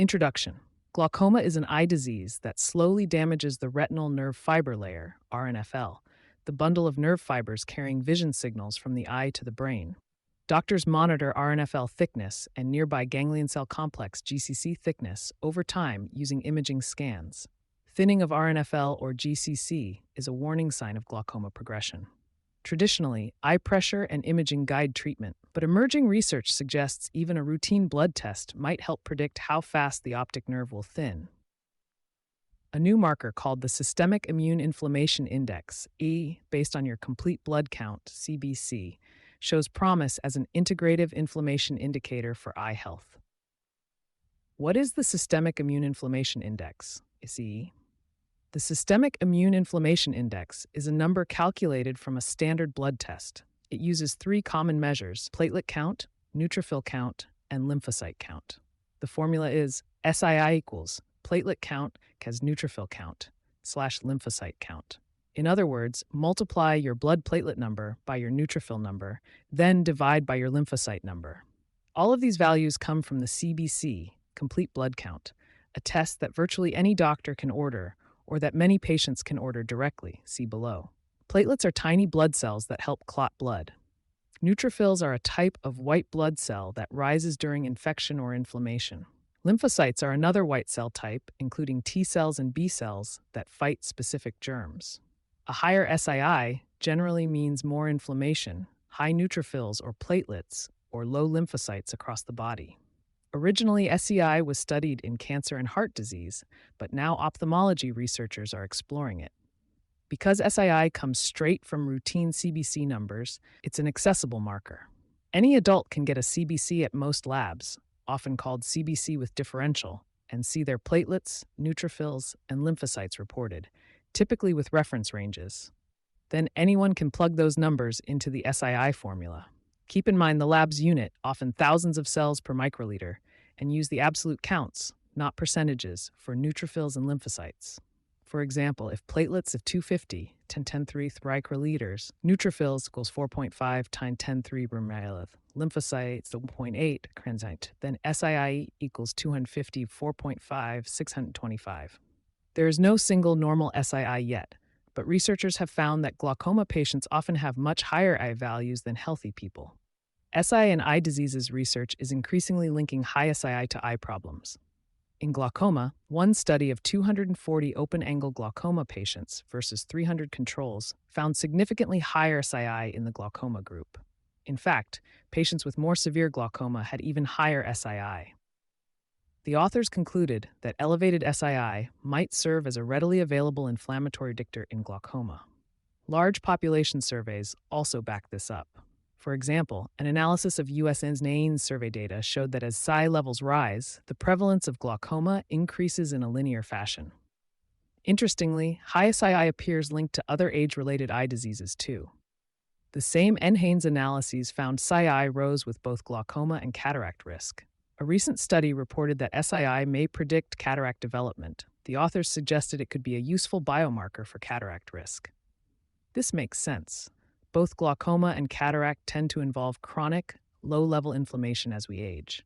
Introduction. Glaucoma is an eye disease that slowly damages the retinal nerve fiber layer, RNFL, the bundle of nerve fibers carrying vision signals from the eye to the brain. Doctors monitor RNFL thickness and nearby ganglion cell complex (GCC) thickness over time using imaging scans. Thinning of RNFL or GCC is a warning sign of glaucoma progression. Traditionally, eye pressure and imaging guide treatment, but emerging research suggests even a routine blood test might help predict how fast the optic nerve will thin. A new marker called the Systemic Immune Inflammation Index, based on your complete blood count, CBC, shows promise as an integrative inflammation indicator for eye health. What is the Systemic Immune Inflammation Index, SII? The Systemic Immune Inflammation Index is a number calculated from a standard blood test. It uses three common measures: platelet count, neutrophil count, and lymphocyte count. The formula is SII equals platelet count × neutrophil count / lymphocyte count. In other words, multiply your blood platelet number by your neutrophil number, then divide by your lymphocyte number. All of these values come from the CBC, complete blood count, a test that virtually any doctor can order or that many patients can order directly, see below. Platelets are tiny blood cells that help clot blood. Neutrophils are a type of white blood cell that rises during infection or inflammation. Lymphocytes are another white cell type, including T cells and B cells, that fight specific germs. A higher SII generally means more inflammation, high neutrophils or platelets, or low lymphocytes across the body. Originally, SII was studied in cancer and heart disease, but now ophthalmology researchers are exploring it. Because SII comes straight from routine CBC numbers, it's an accessible marker. Any adult can get a CBC at most labs, often called CBC with differential, and see their platelets, neutrophils, and lymphocytes reported, typically with reference ranges. Then anyone can plug those numbers into the SII formula. Keep in mind the lab's unit, often thousands of cells per microliter, and use the absolute counts, not percentages, for neutrophils and lymphocytes. For example, if platelets of 250, 10^3 microliters, neutrophils equals 4.5 times 10^3 ml, lymphocytes 1.8 transite, then SII equals 250, 4.5, 625. There is no single normal SII yet, but researchers have found that glaucoma patients often have much higher I values than healthy people. SI and eye diseases research is increasingly linking high SII to eye problems. In glaucoma, one study of 240 open-angle glaucoma patients versus 300 controls found significantly higher SII in the glaucoma group. In fact, patients with more severe glaucoma had even higher SII. The authors concluded that elevated SII might serve as a readily available inflammatory predictor in glaucoma. Large population surveys also back this up. For example, an analysis of US NHANES survey data showed that as SII levels rise, the prevalence of glaucoma increases in a linear fashion. Interestingly, high SII appears linked to other age-related eye diseases too. The same NHANES analyses found SII rose with both glaucoma and cataract risk. A recent study reported that SII may predict cataract development. The authors suggested it could be a useful biomarker for cataract risk. This makes sense. Both glaucoma and cataract tend to involve chronic, low-level inflammation as we age.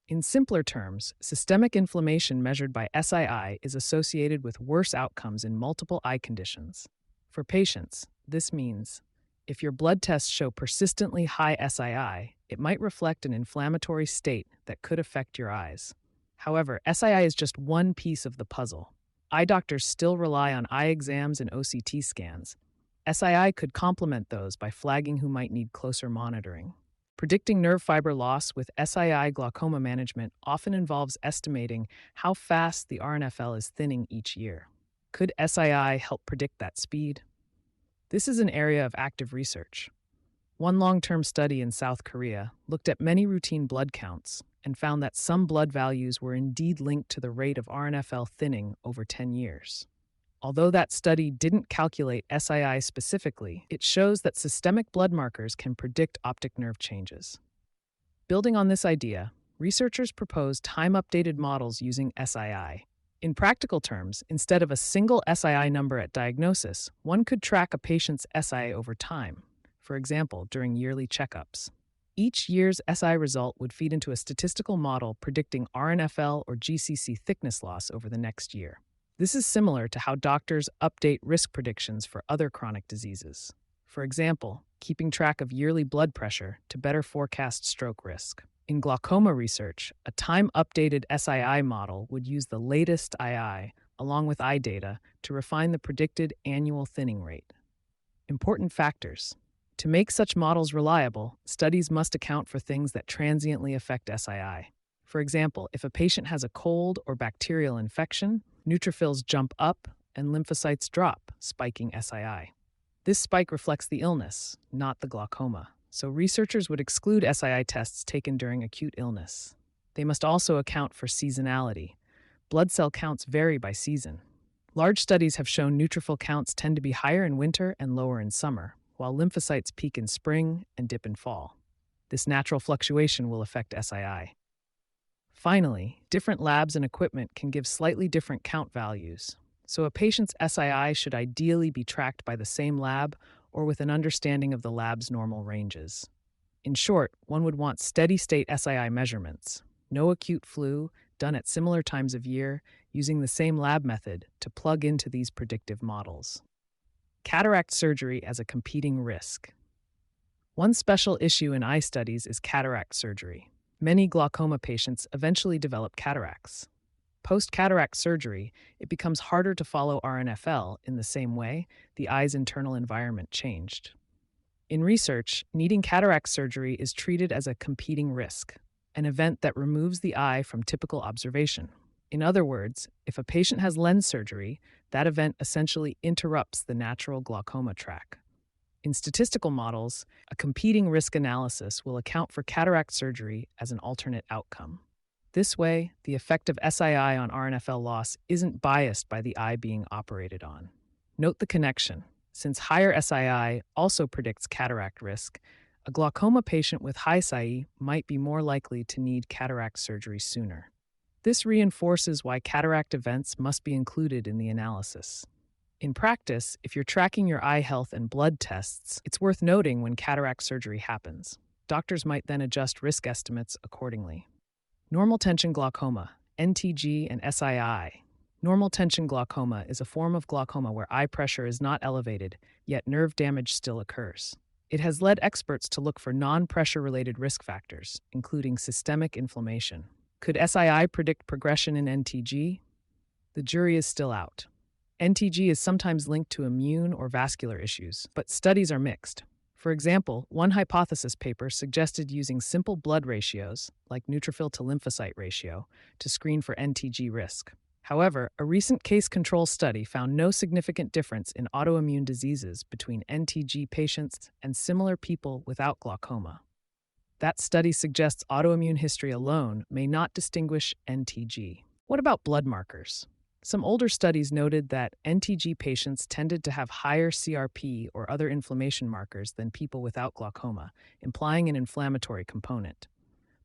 In simpler terms, systemic inflammation measured by SII is associated with worse outcomes in multiple eye conditions. For patients, this means if your blood tests show persistently high SII, it might reflect an inflammatory state that could affect your eyes. However, SII is just one piece of the puzzle. Eye doctors still rely on eye exams and OCT scans. SII could complement those by flagging who might need closer monitoring. Predicting nerve fiber loss with SII glaucoma management often involves estimating how fast the RNFL is thinning each year. Could SII help predict that speed? This is an area of active research. One long-term study in South Korea looked at many routine blood counts and found that some blood values were indeed linked to the rate of RNFL thinning over 10 years. Although that study didn't calculate SII specifically, it shows that systemic blood markers can predict optic nerve changes. Building on this idea, researchers proposed time-updated models using SII. In practical terms, instead of a single SII number at diagnosis, one could track a patient's SII over time, for example, during yearly checkups. Each year's SI result would feed into a statistical model predicting RNFL or GCC thickness loss over the next year. This is similar to how doctors update risk predictions for other chronic diseases. For example, keeping track of yearly blood pressure to better forecast stroke risk. In glaucoma research, a time-updated SII model would use the latest II, along with eye data, to refine the predicted annual thinning rate. Important factors. To make such models reliable, studies must account for things that transiently affect SII. For example, if a patient has a cold or bacterial infection, neutrophils jump up and lymphocytes drop, spiking SII. This spike reflects the illness, not the glaucoma, so researchers would exclude SII tests taken during acute illness. They must also account for seasonality. Blood cell counts vary by season. Large studies have shown neutrophil counts tend to be higher in winter and lower in summer, while lymphocytes peak in spring and dip in fall. This natural fluctuation will affect SII. Finally, different labs and equipment can give slightly different count values, so a patient's SII should ideally be tracked by the same lab or with an understanding of the lab's normal ranges. In short, one would want steady-state SII measurements, no acute flu, done at similar times of year, using the same lab method to plug into these predictive models. Cataract surgery as a competing risk. One special issue in eye studies is cataract surgery. Many glaucoma patients eventually develop cataracts. Post-cataract surgery, it becomes harder to follow RNFL in the same way the eye's internal environment changed. In research, needing cataract surgery is treated as a competing risk, an event that removes the eye from typical observation. In other words, if a patient has lens surgery, that event essentially interrupts the natural glaucoma track. In statistical models, a competing risk analysis will account for cataract surgery as an alternate outcome. This way, the effect of SII on RNFL loss isn't biased by the eye being operated on. Note the connection. Since higher SII also predicts cataract risk, a glaucoma patient with high SII might be more likely to need cataract surgery sooner. This reinforces why cataract events must be included in the analysis. In practice, if you're tracking your eye health and blood tests, it's worth noting when cataract surgery happens. Doctors might then adjust risk estimates accordingly. Normal tension glaucoma, NTG and SII. Normal tension glaucoma is a form of glaucoma where eye pressure is not elevated, yet nerve damage still occurs. It has led experts to look for non-pressure-related risk factors, including systemic inflammation. Could SII predict progression in NTG? The jury is still out. NTG is sometimes linked to immune or vascular issues, but studies are mixed. For example, one hypothesis paper suggested using simple blood ratios, like neutrophil to lymphocyte ratio, to screen for NTG risk. However, a recent case control study found no significant difference in autoimmune diseases between NTG patients and similar people without glaucoma. That study suggests autoimmune history alone may not distinguish NTG. What about blood markers? Some older studies noted that NTG patients tended to have higher CRP or other inflammation markers than people without glaucoma, implying an inflammatory component.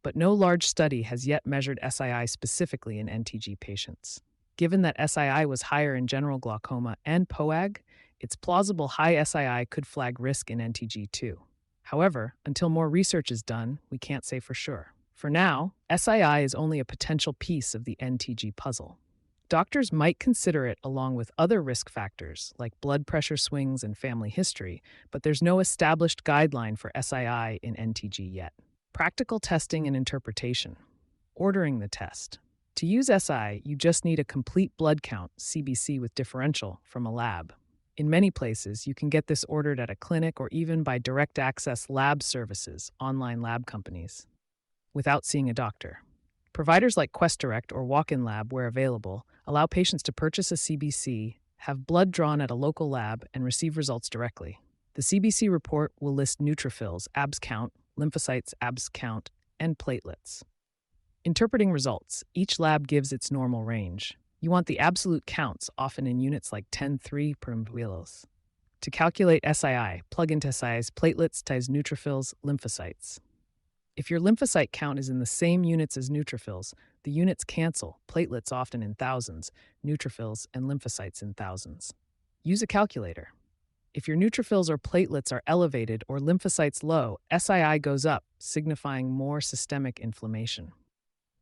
But no large study has yet measured SII specifically in NTG patients. Given that SII was higher in general glaucoma and POAG, it's plausible high SII could flag risk in NTG too. However, until more research is done, we can't say for sure. For now, SII is only a potential piece of the NTG puzzle. Doctors might consider it along with other risk factors like blood pressure swings and family history, but there's no established guideline for SII in NTG yet. Practical testing and interpretation. Ordering the test. To use SI, you just need a complete blood count, CBC with differential, from a lab. In many places, you can get this ordered at a clinic or even by direct access lab services, online lab companies, without seeing a doctor. Providers like QuestDirect or Walk-in Lab, where available, allow patients to purchase a CBC, have blood drawn at a local lab, and receive results directly. The CBC report will list neutrophils, ABS count, lymphocytes, ABS count, and platelets. Interpreting results. Each lab gives its normal range. You want the absolute counts, often in units like 10(3) per ml. To calculate SII, plug into SII's platelets times neutrophils, lymphocytes. If your lymphocyte count is in the same units as neutrophils, the units cancel, platelets often in thousands, neutrophils and lymphocytes in thousands. Use a calculator. If your neutrophils or platelets are elevated or lymphocytes low, SII goes up, signifying more systemic inflammation.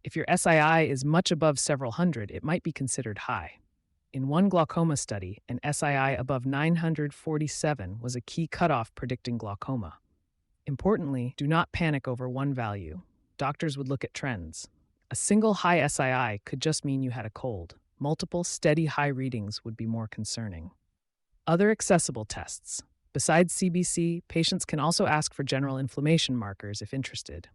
If your SII is much above several hundred, it might be considered high. In one glaucoma study, an SII above 947 was a key cutoff predicting glaucoma. Importantly, do not panic over one value. Doctors would look at trends. A single high SII could just mean you had a cold. Multiple steady high readings would be more concerning. Other accessible tests. Besides CBC, patients can also ask for general inflammation markers if interested.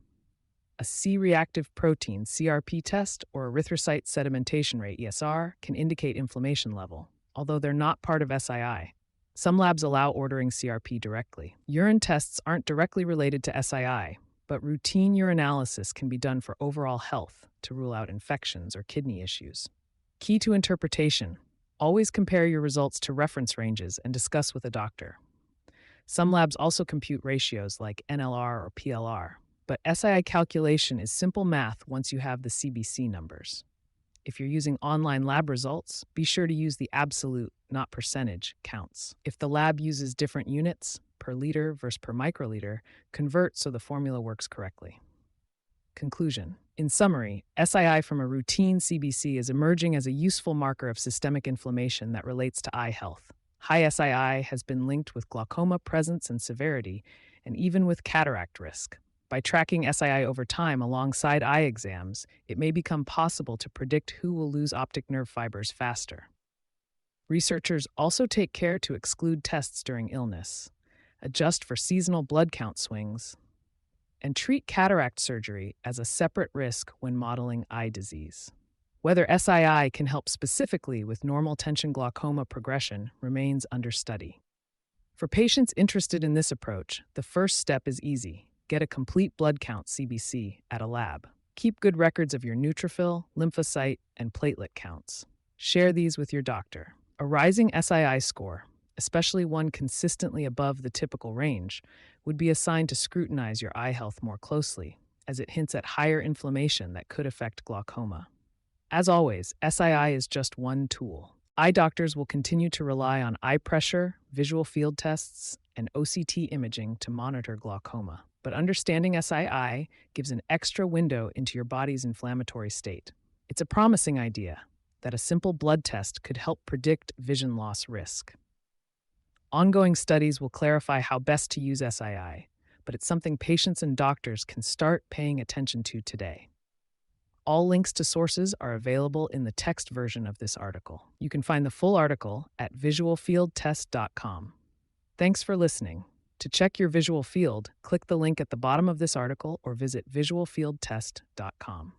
A C-reactive protein CRP test or erythrocyte sedimentation rate ESR can indicate inflammation level, although they're not part of SII. Some labs allow ordering CRP directly. Urine tests aren't directly related to SII, but routine urinalysis can be done for overall health to rule out infections or kidney issues. Key to interpretation. Always compare your results to reference ranges and discuss with a doctor. Some labs also compute ratios like NLR or PLR, but SII calculation is simple math once you have the CBC numbers. If you're using online lab results, be sure to use the absolute, not percentage, counts. If the lab uses different units, per liter versus per microliter, convert so the formula works correctly. Conclusion. In summary, SII from a routine CBC is emerging as a useful marker of systemic inflammation that relates to eye health. High SII has been linked with glaucoma presence and severity, and even with cataract risk. By tracking SII over time alongside eye exams, it may become possible to predict who will lose optic nerve fibers faster. Researchers also take care to exclude tests during illness, adjust for seasonal blood count swings, and treat cataract surgery as a separate risk when modeling eye disease. Whether SII can help specifically with normal tension glaucoma progression remains under study. For patients interested in this approach, the first step is easy. Get a complete blood count CBC at a lab. Keep good records of your neutrophil, lymphocyte, and platelet counts. Share these with your doctor. A rising SII score, especially one consistently above the typical range, would be a sign to scrutinize your eye health more closely, as it hints at higher inflammation that could affect glaucoma. As always, SII is just one tool. Eye doctors will continue to rely on eye pressure, visual field tests, and OCT imaging to monitor glaucoma. But understanding SII gives an extra window into your body's inflammatory state. It's a promising idea that a simple blood test could help predict vision loss risk. Ongoing studies will clarify how best to use SII, but it's something patients and doctors can start paying attention to today. All links to sources are available in the text version of this article. You can find the full article at visualfieldtest.com. Thanks for listening. To check your visual field, click the link at the bottom of this article or visit visualfieldtest.com.